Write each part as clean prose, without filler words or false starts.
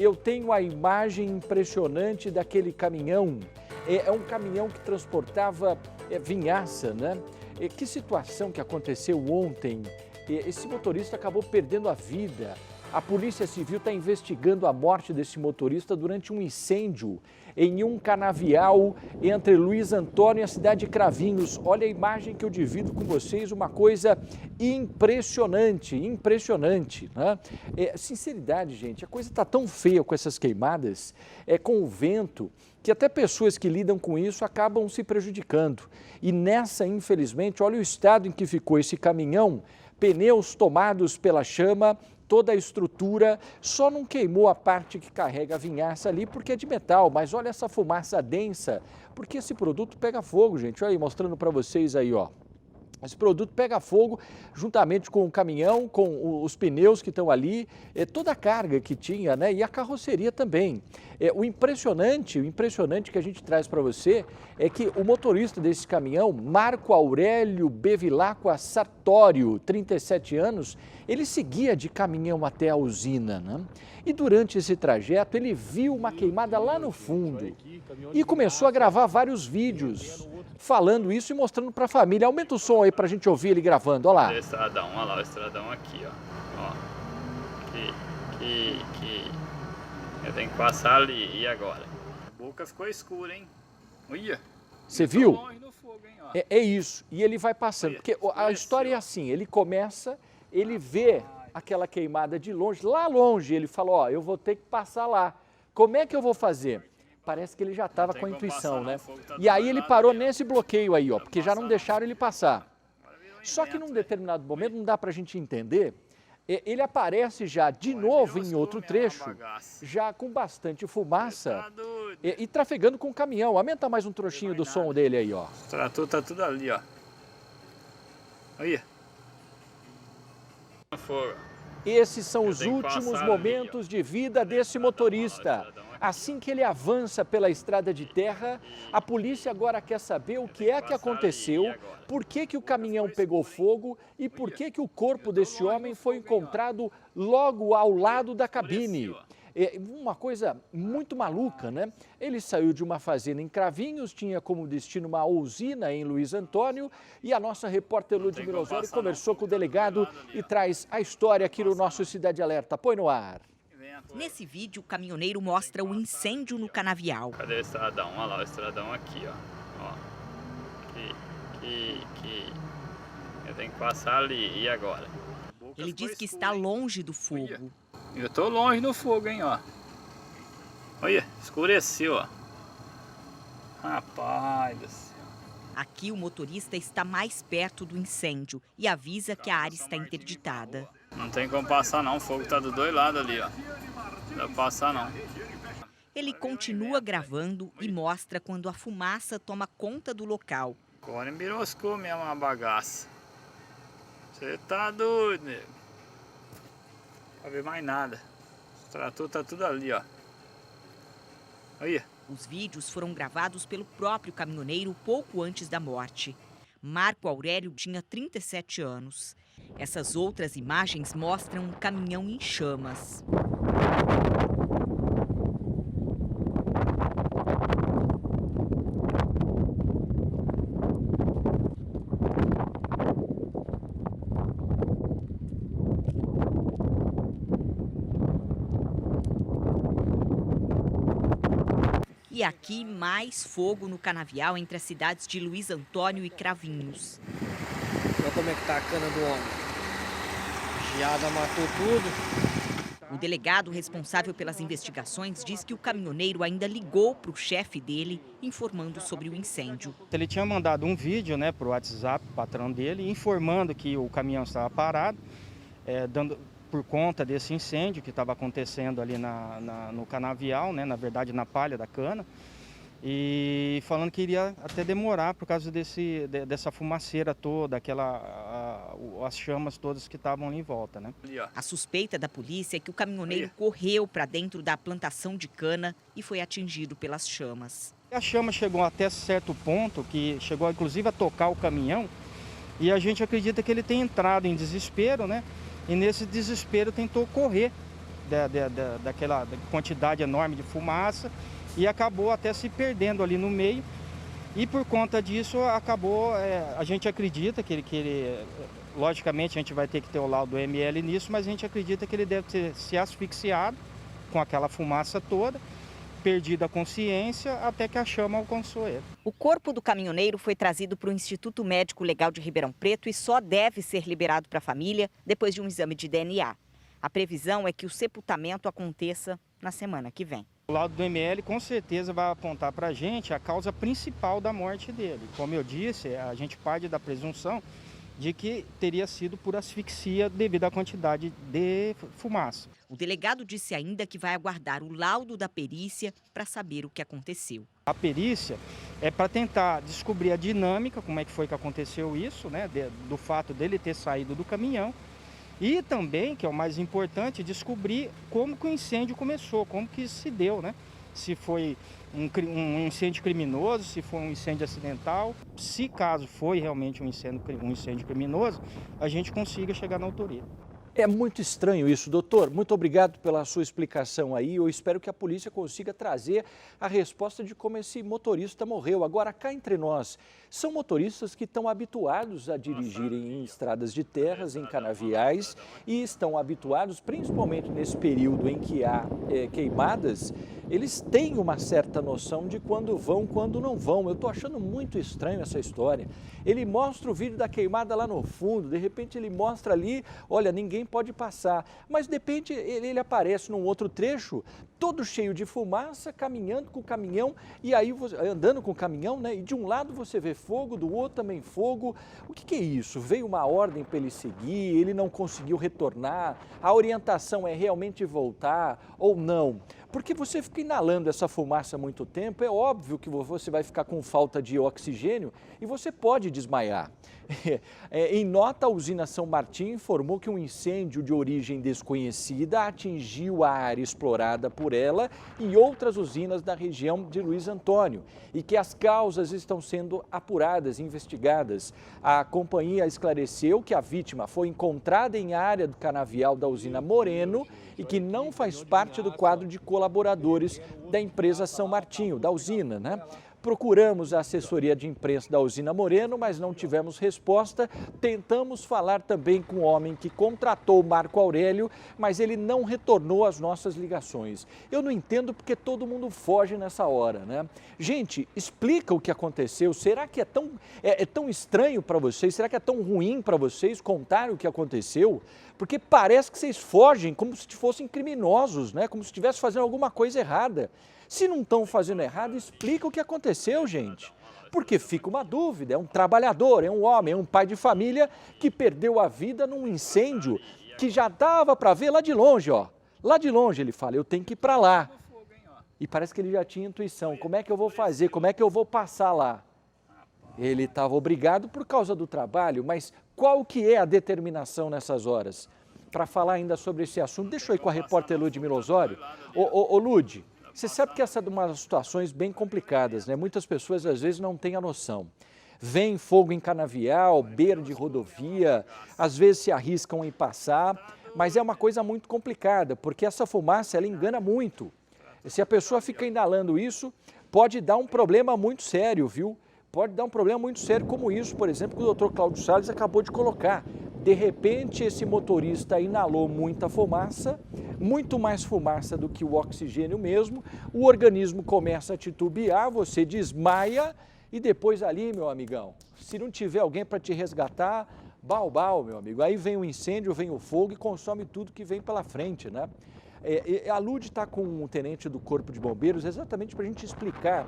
eu tenho a imagem impressionante daquele caminhão. É um caminhão que transportava vinhaça, né? Que situação que aconteceu ontem. Esse motorista acabou perdendo a vida. A Polícia Civil está investigando a morte desse motorista durante um incêndio em um canavial entre Luiz Antônio e a cidade de Cravinhos. Olha a imagem que eu divido com vocês, uma coisa impressionante, né? Sinceridade, gente, a coisa está tão feia com essas queimadas, com o vento, que até pessoas que lidam com isso acabam se prejudicando. E nessa, infelizmente, olha o estado em que ficou esse caminhão, pneus tomados pela chama, toda a estrutura, só não queimou a parte que carrega a vinhaça ali porque é de metal, mas olha essa fumaça densa, porque esse produto pega fogo, gente. Olha aí, mostrando para vocês aí, ó. Esse produto pega fogo juntamente com o caminhão, com os pneus que estão ali, toda a carga que tinha, né? E a carroceria também. O impressionante que a gente traz para você é que o motorista desse caminhão, Marco Aurélio Bevilacqua Sartório, 37 anos, ele seguia de caminhão até a usina, né? E durante esse trajeto ele viu uma queimada lá no fundo e começou a gravar vários vídeos falando isso e mostrando para a família. Aumenta o som aí para a gente ouvir ele gravando, olha lá. Estradão, olha lá o estradão aqui, ó. Que eu tenho que passar ali, e agora? A boca ficou escura, hein? Olha. Você viu? Longe no fogo, hein, ó. É isso, e ele vai passando, porque a história é assim, ele começa, ele vê aquela queimada de longe, lá longe, ele fala, ó, eu vou ter que passar lá. Como é que eu vou fazer? Parece que ele já estava com a intuição, né? E aí ele parou nesse bloqueio aí, ó, porque já não deixaram ele passar. Só que num determinado momento, não dá pra gente entender, ele aparece já de novo em outro trecho, já com bastante fumaça e trafegando com o caminhão. Aumenta mais um trouxinho do som dele aí, ó. O trator tá tudo ali, ó. Olha. Esses são os últimos momentos de vida desse motorista. Assim que ele avança pela estrada de terra, a polícia agora quer saber o que é que aconteceu, por que que o caminhão pegou fogo e por que que o corpo desse homem foi encontrado logo ao lado da cabine. É uma coisa muito maluca, né? Ele saiu de uma fazenda em Cravinhos, tinha como destino uma usina em Luiz Antônio, e a nossa repórter Ludmila Osório conversou com o delegado e traz a história aqui no nosso Cidade Alerta. Põe no ar. Nesse vídeo, o caminhoneiro mostra o incêndio no canavial. Cadê o estradão? Olha lá o estradão aqui, ó. Eu tenho que passar ali, e agora? Ele diz que está longe do fogo. Eu tô longe no fogo, hein, ó. Olha, escureceu, ó. Rapaz do céu. Aqui o motorista está mais perto do incêndio e avisa que a área está interditada. Não tem como passar não, o fogo tá dos dois lados ali, ó. Não dá pra passar não. Ele continua gravando e mostra quando a fumaça toma conta do local. Agora embiroscou mesmo a bagaça. Você tá doido, nego. Não vai ver mais nada. O trator tá tudo ali, ó. Olha. Os vídeos foram gravados pelo próprio caminhoneiro pouco antes da morte. Marco Aurélio tinha 37 anos. Essas outras imagens mostram um caminhão em chamas. E aqui mais fogo no canavial entre as cidades de Luiz Antônio e Cravinhos. Olha como é que tá a cana do homem. Geada matou tudo. O delegado responsável pelas investigações diz que o caminhoneiro ainda ligou para o chefe dele, informando sobre o incêndio. Ele tinha mandado um vídeo, né, para o WhatsApp, o patrão dele, informando que o caminhão estava parado, por conta desse incêndio que estava acontecendo ali no canavial, né, na verdade na palha da cana, e falando que iria até demorar por causa dessa fumaceira toda, as chamas todas que estavam ali em volta, né? A suspeita da polícia é que o caminhoneiro correu para dentro da plantação de cana e foi atingido pelas chamas. A chama chegou até certo ponto, que chegou inclusive a tocar o caminhão, e a gente acredita que ele tem entrado em desespero, né? E nesse desespero tentou correr daquela quantidade enorme de fumaça e acabou até se perdendo ali no meio. E por conta disso acabou, a gente acredita que ele, logicamente a gente vai ter que ter o laudo do ML nisso, mas a gente acredita que ele deve ter se asfixiado com aquela fumaça toda, perdido a consciência até que a chama alcançou ele. O corpo do caminhoneiro foi trazido para o Instituto Médico Legal de Ribeirão Preto e só deve ser liberado para a família depois de um exame de DNA. A previsão é que o sepultamento aconteça na semana que vem. O laudo do ML com certeza vai apontar para a gente a causa principal da morte dele. Como eu disse, a gente parte da presunção de que teria sido por asfixia devido à quantidade de fumaça. O delegado disse ainda que vai aguardar o laudo da perícia para saber o que aconteceu. A perícia é para tentar descobrir a dinâmica, como é que foi que aconteceu isso, né, do fato dele ter saído do caminhão. E também, que é o mais importante, descobrir como que o incêndio começou, como que se deu, né? Se foi um incêndio criminoso, se foi um incêndio acidental. Se caso foi realmente um incêndio criminoso, a gente consiga chegar na autoria. É muito estranho isso, doutor. Muito obrigado pela sua explicação aí. Eu espero que a polícia consiga trazer a resposta de como esse motorista morreu. Agora, cá entre nós, são motoristas que estão habituados a dirigirem em estradas de terras, em canaviais, e estão habituados, principalmente nesse período em que há queimadas, eles têm uma certa noção de quando vão, quando não vão. Eu estou achando muito estranho essa história. Ele mostra o vídeo da queimada lá no fundo, de repente ele mostra ali, olha, ninguém pode passar. Mas de repente ele aparece num outro trecho, todo cheio de fumaça, caminhando com o caminhão, e aí andando com o caminhão, né? E de um lado você vê fogo, do outro também fogo. O que é isso? Veio uma ordem para ele seguir, ele não conseguiu retornar, a orientação é realmente voltar ou não? Porque você fica inalando essa fumaça há muito tempo, é óbvio que você vai ficar com falta de oxigênio e você pode desmaiar. Em nota, a usina São Martim informou que um incêndio de origem desconhecida atingiu a área explorada por ela e outras usinas da região de Luiz Antônio e que as causas estão sendo apuradas, investigadas. A companhia esclareceu que a vítima foi encontrada em área do canavial da usina Moreno e que não faz parte do quadro de colaboradores da empresa São Martinho, da usina, né? Procuramos a assessoria de imprensa da usina Moreno, mas não tivemos resposta. Tentamos falar também com o homem que contratou o Marco Aurélio, mas ele não retornou às nossas ligações. Eu não entendo porque todo mundo foge nessa hora, né? Gente, explica o que aconteceu. Será que é tão estranho para vocês? Será que é tão ruim para vocês contar o que aconteceu? Porque parece que vocês fogem como se fossem criminosos, né? Como se estivessem fazendo alguma coisa errada. Se não estão fazendo errado, explica o que aconteceu, gente. Porque fica uma dúvida, é um trabalhador, é um homem, é um pai de família que perdeu a vida num incêndio que já dava para ver lá de longe, ó. Lá de longe ele fala, eu tenho que ir para lá. E parece que ele já tinha intuição, como é que eu vou fazer, como é que eu vou passar lá? Ele estava obrigado por causa do trabalho, mas qual que é a determinação nessas horas? Para falar ainda sobre esse assunto, deixa eu ir com a repórter Lud Milosório. Ô Lud, você sabe que essa é uma das situações bem complicadas, né? Muitas pessoas às vezes não têm a noção. Vem fogo em canavial, beira de rodovia, às vezes se arriscam em passar, mas é uma coisa muito complicada, porque essa fumaça ela engana muito. Se a pessoa fica inalando isso, pode dar um problema muito sério, viu? Pode dar um problema muito sério como isso, por exemplo, que o Dr. Cláudio Salles acabou de colocar. De repente, esse motorista inalou muita fumaça, muito mais fumaça do que o oxigênio mesmo, o organismo começa a titubear, você desmaia e depois ali, meu amigão, se não tiver alguém para te resgatar, bau, meu amigo. Aí vem o incêndio, vem o fogo e consome tudo que vem pela frente, né? A Lud está com o tenente do Corpo de Bombeiros exatamente para a gente explicar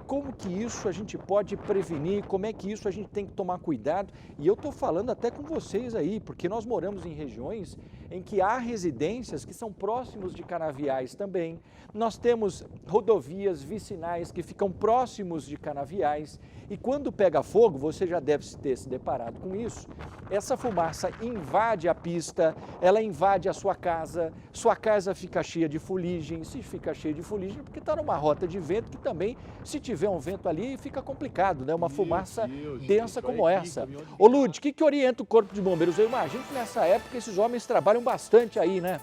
como que isso a gente pode prevenir, como é que isso a gente tem que tomar cuidado. E eu estou falando até com vocês aí, porque nós moramos em regiões em que há residências que são próximos de canaviais também. Nós temos rodovias vicinais que ficam próximos de canaviais e quando pega fogo, você já deve ter se deparado com isso, essa fumaça invade a pista, ela invade a sua casa fica cheia de fuligem, se fica cheia de fuligem porque está numa rota de vento que também, se tiver um vento ali, fica complicado, né? Uma fumaça densa como essa. Ô Lud, o que orienta o Corpo de Bombeiros? Eu imagino que nessa época esses homens trabalham bastante aí, né?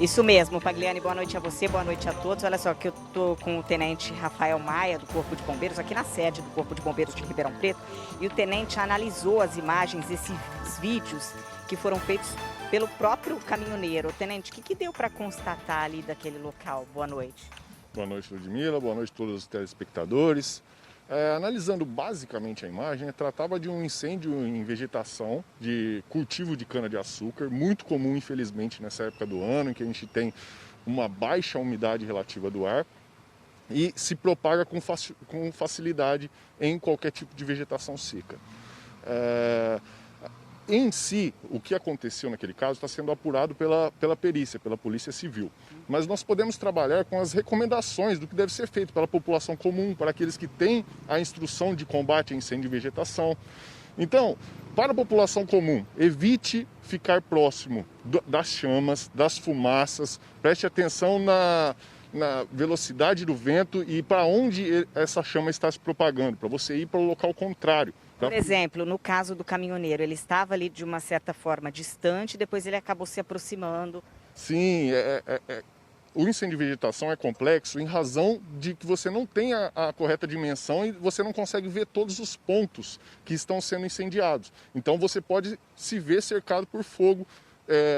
Isso mesmo, Pagliani, boa noite a você, boa noite a todos. Olha só que eu estou com o Tenente Rafael Maia, do Corpo de Bombeiros, aqui na sede do Corpo de Bombeiros de Ribeirão Preto. E o Tenente analisou as imagens, esses vídeos que foram feitos pelo próprio caminhoneiro. Tenente, o que deu para constatar ali daquele local? Boa noite. Boa noite, Ludmila, boa noite a todos os telespectadores. Analisando basicamente a imagem, tratava de um incêndio em vegetação de cultivo de cana-de-açúcar, muito comum, infelizmente, nessa época do ano, em que a gente tem uma baixa umidade relativa do ar e se propaga com facilidade em qualquer tipo de vegetação seca. Em si, o que aconteceu naquele caso está sendo apurado pela perícia, pela Polícia Civil. Mas nós podemos trabalhar com as recomendações do que deve ser feito pela população comum, para aqueles que têm a instrução de combate a incêndio de vegetação. Então, para a população comum, evite ficar próximo das chamas, das fumaças, preste atenção na velocidade do vento e para onde essa chama está se propagando, para você ir para o local contrário. Por exemplo, no caso do caminhoneiro, ele estava ali de uma certa forma distante, depois ele acabou se aproximando. Sim, o incêndio de vegetação é complexo em razão de que você não tem a correta dimensão e você não consegue ver todos os pontos que estão sendo incendiados. Então você pode se ver cercado por fogo,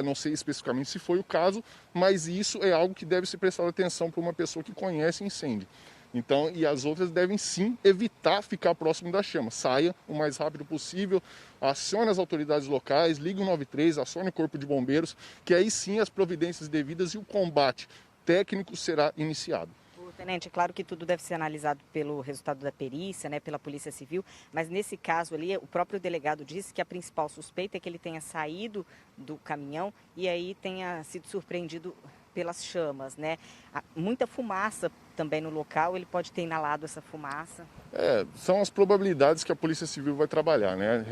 não sei especificamente se foi o caso, mas isso é algo que deve ser prestado atenção para uma pessoa que conhece incêndio. Então, e as outras devem sim evitar ficar próximo da chama. Saia o mais rápido possível, acione as autoridades locais, ligue o 93, acione o Corpo de Bombeiros, que aí sim as providências devidas e o combate técnico será iniciado. Tenente, é claro que tudo deve ser analisado pelo resultado da perícia, né, pela Polícia Civil, mas nesse caso ali, o próprio delegado disse que a principal suspeita é que ele tenha saído do caminhão e aí tenha sido surpreendido pelas chamas, né? Muita fumaça também no local, ele pode ter inalado essa fumaça. São as probabilidades que a Polícia Civil vai trabalhar, né?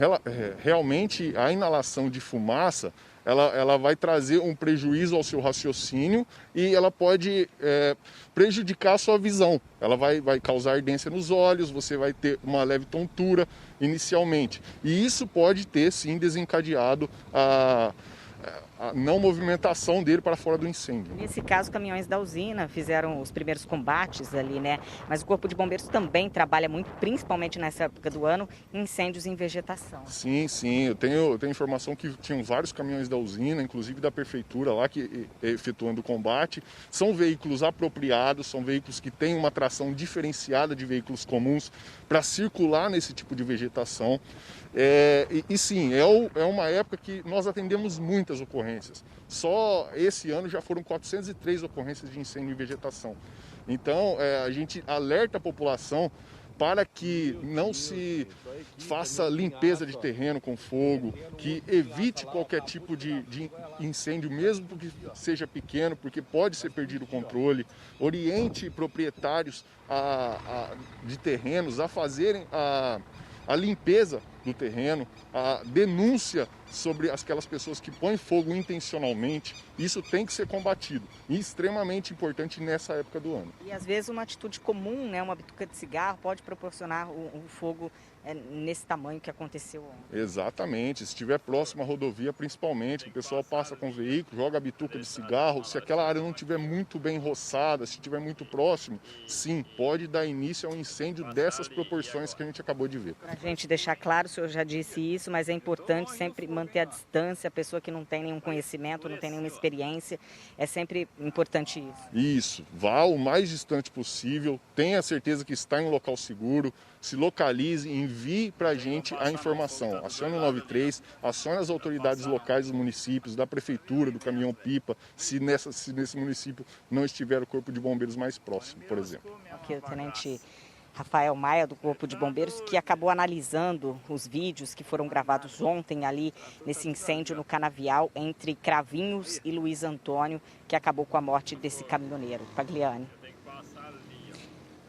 Realmente a inalação de fumaça, ela vai trazer um prejuízo ao seu raciocínio e ela pode prejudicar a sua visão. Ela vai causar ardência nos olhos, você vai ter uma leve tontura inicialmente. E isso pode ter, sim, desencadeado a não movimentação dele para fora do incêndio. Nesse caso, caminhões da usina fizeram os primeiros combates ali, né? Mas o Corpo de Bombeiros também trabalha muito, principalmente nessa época do ano, em incêndios em vegetação. Sim, eu tenho informação que tinham vários caminhões da usina, inclusive da prefeitura lá, que efetuando o combate. São veículos apropriados, são veículos que têm uma tração diferenciada de veículos comuns para circular nesse tipo de vegetação. Sim, é uma época que nós atendemos muitas ocorrências. Só esse ano já foram 403 ocorrências de incêndio em vegetação. Então, a gente alerta a população para que não se faça limpeza de terreno com fogo, que evite qualquer tipo de incêndio, mesmo que seja pequeno, porque pode ser perdido o controle. Oriente proprietários de terrenos a fazerem a limpeza do terreno, a denúncia sobre aquelas pessoas que põem fogo intencionalmente. Isso tem que ser combatido e extremamente importante nessa época do ano. E às vezes uma atitude comum, né, uma bituca de cigarro, pode proporcionar um fogo nesse tamanho que aconteceu ontem. Exatamente, se estiver próximo à rodovia, principalmente, o pessoal passa com o veículo, joga a bituca de cigarro, se aquela área não estiver muito bem roçada, se estiver muito próximo, sim, pode dar início a um incêndio dessas proporções que a gente acabou de ver. Para a gente deixar claro, o senhor já disse isso, mas é importante sempre manter a distância, a pessoa que não tem nenhum conhecimento, não tem nenhuma experiência, é sempre importante isso. Isso, vá o mais distante possível, tenha certeza que está em um local seguro, se localize, envie para a gente a informação. Acione o 93, acione as autoridades locais dos municípios, da prefeitura, do caminhão-pipa, se nesse município não estiver o Corpo de Bombeiros mais próximo, por exemplo. Aqui o Tenente Rafael Maia, do Corpo de Bombeiros, que acabou analisando os vídeos que foram gravados ontem ali nesse incêndio no canavial entre Cravinhos e Luiz Antônio, que acabou com a morte desse caminhoneiro. Pagliani.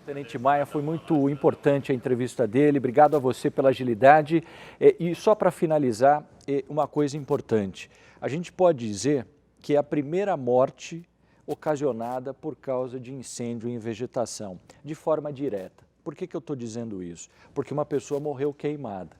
Tenente Maia, foi muito importante a entrevista dele, obrigado a você pela agilidade. E só para finalizar, uma coisa importante, a gente pode dizer que é a primeira morte ocasionada por causa de incêndio em vegetação, de forma direta. Por que eu estou dizendo isso? Porque uma pessoa morreu queimada.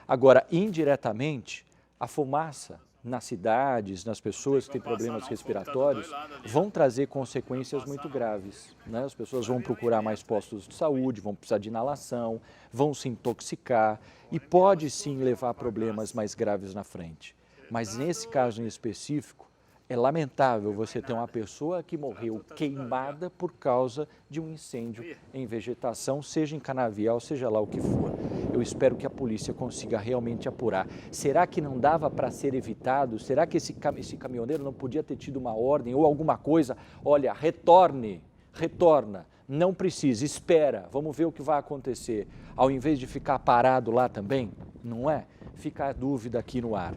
Agora, indiretamente, a fumaça nas cidades, nas pessoas que têm problemas respiratórios, vão trazer consequências muito graves, né? As pessoas vão procurar mais postos de saúde, vão precisar de inalação, vão se intoxicar e pode sim levar a problemas mais graves na frente. Mas nesse caso em específico, é lamentável você ter uma pessoa que morreu queimada por causa de um incêndio em vegetação, seja em canavial, seja lá o que for. Eu espero que a polícia consiga realmente apurar. Será que não dava para ser evitado? Será que esse caminhoneiro não podia ter tido uma ordem ou alguma coisa? Olha, retorna, não precisa, espera, vamos ver o que vai acontecer. Ao invés de ficar parado lá também, não é? Fica a dúvida aqui no ar.